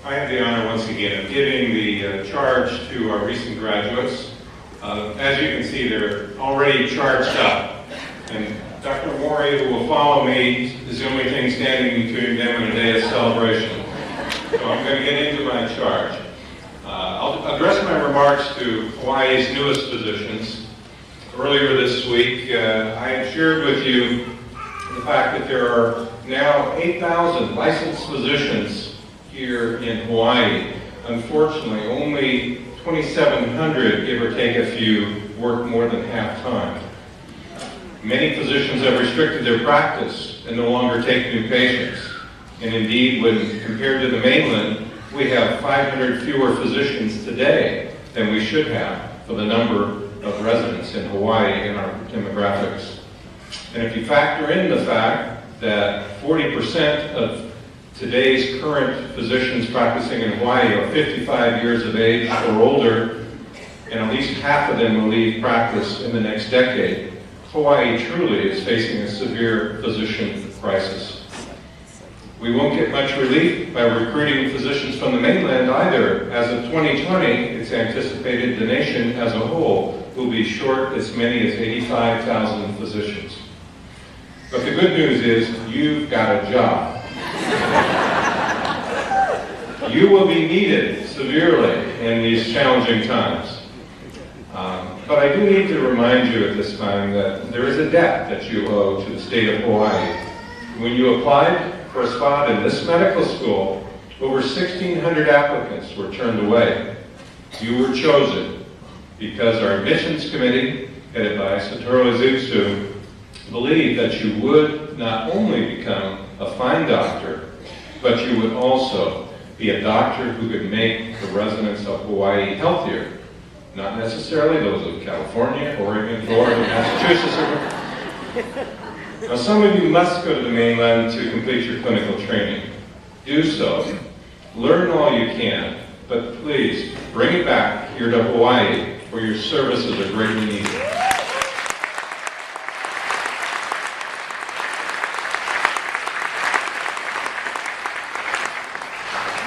I have the honor once again of giving the charge to our recent graduates. As you can see, they're already charged up. And Dr. Mori, who will follow me, is the only thing standing between them and a day of celebration. So I'm going to get into my charge. I'll address my remarks to Hawaii's newest physicians. Earlier this week, I had shared with you the fact that there are now 8,000 licensed physicians here in Hawaii. Unfortunately, only 2,700, give or take a few, work more than half-time. Many physicians have restricted their practice and no longer take new patients. And indeed, when compared to the mainland, we have 500 fewer physicians today than we should have for the number of residents in Hawaii in our demographics. And if you factor in the fact that 40% of today's current physicians practicing in Hawaii are 55 years of age or older, and at least half of them will leave practice in the next decade, Hawaii truly is facing a severe physician crisis. We won't get much relief by recruiting physicians from the mainland either. As of 2020, it's anticipated the nation as a whole will be short as many as 85,000 physicians. But the good news is you've got a job. You will be needed severely in these challenging times. But I do need to remind you at this time that there is a debt that you owe to the state of Hawaii. When you applied for a spot in this medical school, over 1,600 applicants were turned away. You were chosen because our admissions committee, headed by Satoru Izutsu, believed that you would not only become a fine doctor, but you would also be a doctor who could make the residents of Hawaii healthier. Not necessarily those of California, Oregon, Florida, Massachusetts. Now, some of you must go to the mainland to complete your clinical training. Do so. Learn all you can, but please bring it back here to Hawaii, where your services are greatly needed.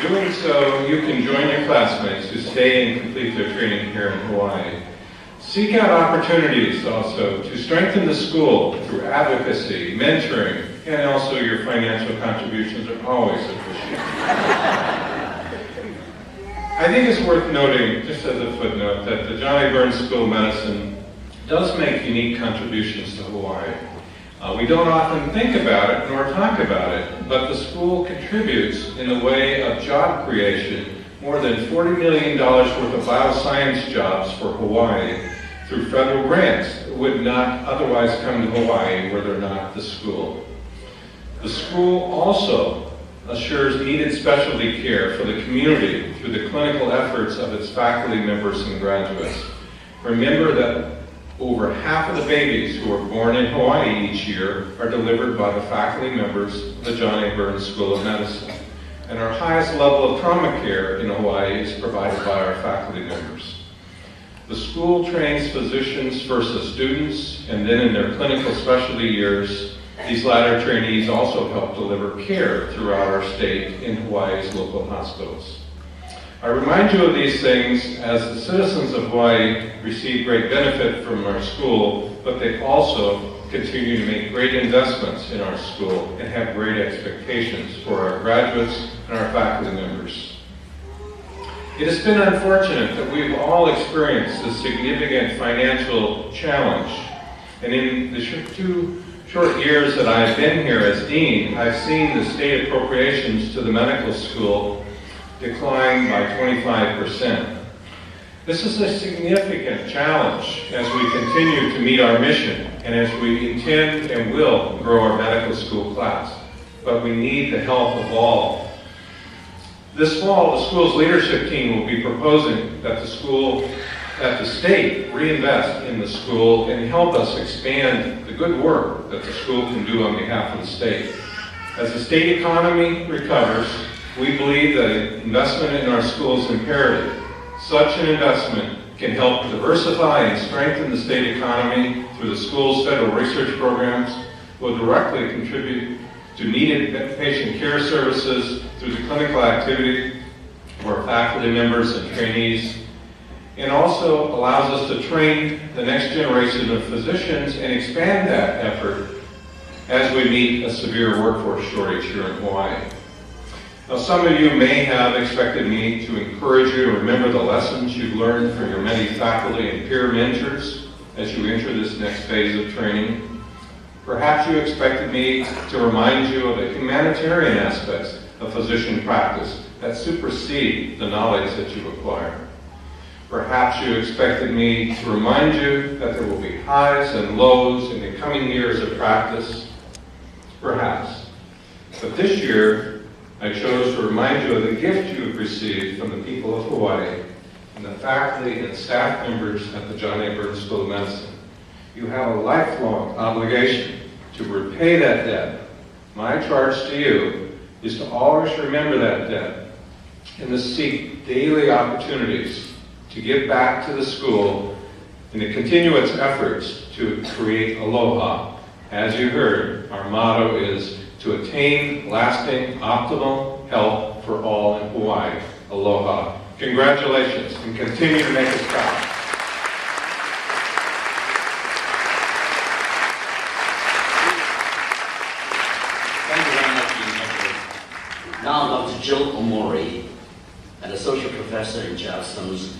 Doing so, you can join your classmates who stay and complete their training here in Hawaii. Seek out opportunities also to strengthen the school through advocacy, mentoring, and also your financial contributions are always appreciated. I think it's worth noting, just as a footnote, that the Johnny Burns School of Medicine does make unique contributions to Hawaii. We don't often think about it nor talk about it, but the school contributes in the way of job creation more than $40 million worth of bioscience jobs for Hawaii through federal grants that would not otherwise come to Hawaii were there not the school. The school also assures needed specialty care for the community through the clinical efforts of its faculty members and graduates. Remember that over half of the babies who are born in Hawaii each year are delivered by the faculty members of the Johnny Burns School of Medicine. And our highest level of trauma care in Hawaii is provided by our faculty members. The school trains physicians first as students, and then in their clinical specialty years, these latter trainees also help deliver care throughout our state in Hawaii's local hospitals. I remind you of these things as the citizens of Hawaii receive great benefit from our school, but they also continue to make great investments in our school and have great expectations for our graduates and our faculty members. It has been unfortunate that we've all experienced a significant financial challenge. And in the two short years that I've been here as dean, I've seen the state appropriations to the medical school decline by 25%. This is a significant challenge as we continue to meet our mission and as we intend and will grow our medical school class. But we need the help of all. This fall, the school's leadership team will be proposing that the state reinvest in the school and help us expand the good work that the school can do on behalf of the state. As the state economy recovers, we believe that investment in our school is imperative. Such an investment can help diversify and strengthen the state economy through the school's federal research programs, will directly contribute to needed patient care services through the clinical activity of our faculty members and trainees, and also allows us to train the next generation of physicians and expand that effort as we meet a severe workforce shortage here in Hawaii. Now, some of you may have expected me to encourage you to remember the lessons you've learned from your many faculty and peer mentors as you enter this next phase of training. Perhaps you expected me to remind you of the humanitarian aspects of physician practice that supersede the knowledge that you acquire. Perhaps you expected me to remind you that there will be highs and lows in the coming years of practice. Perhaps. But this year, I chose to remind you of the gift you have received from the people of Hawaii and the faculty and staff members at the John A. Burns School of Medicine. You have a lifelong obligation to repay that debt. My charge to you is to always remember that debt and to seek daily opportunities to give back to the school and to continue its efforts to create aloha. As you heard, our motto is to attain lasting, optimal health for all in Hawaii. Aloha. Congratulations, and continue to make us proud. Thank you very much, Dean. Now, Dr. Jill Omori, an associate professor in Charleston's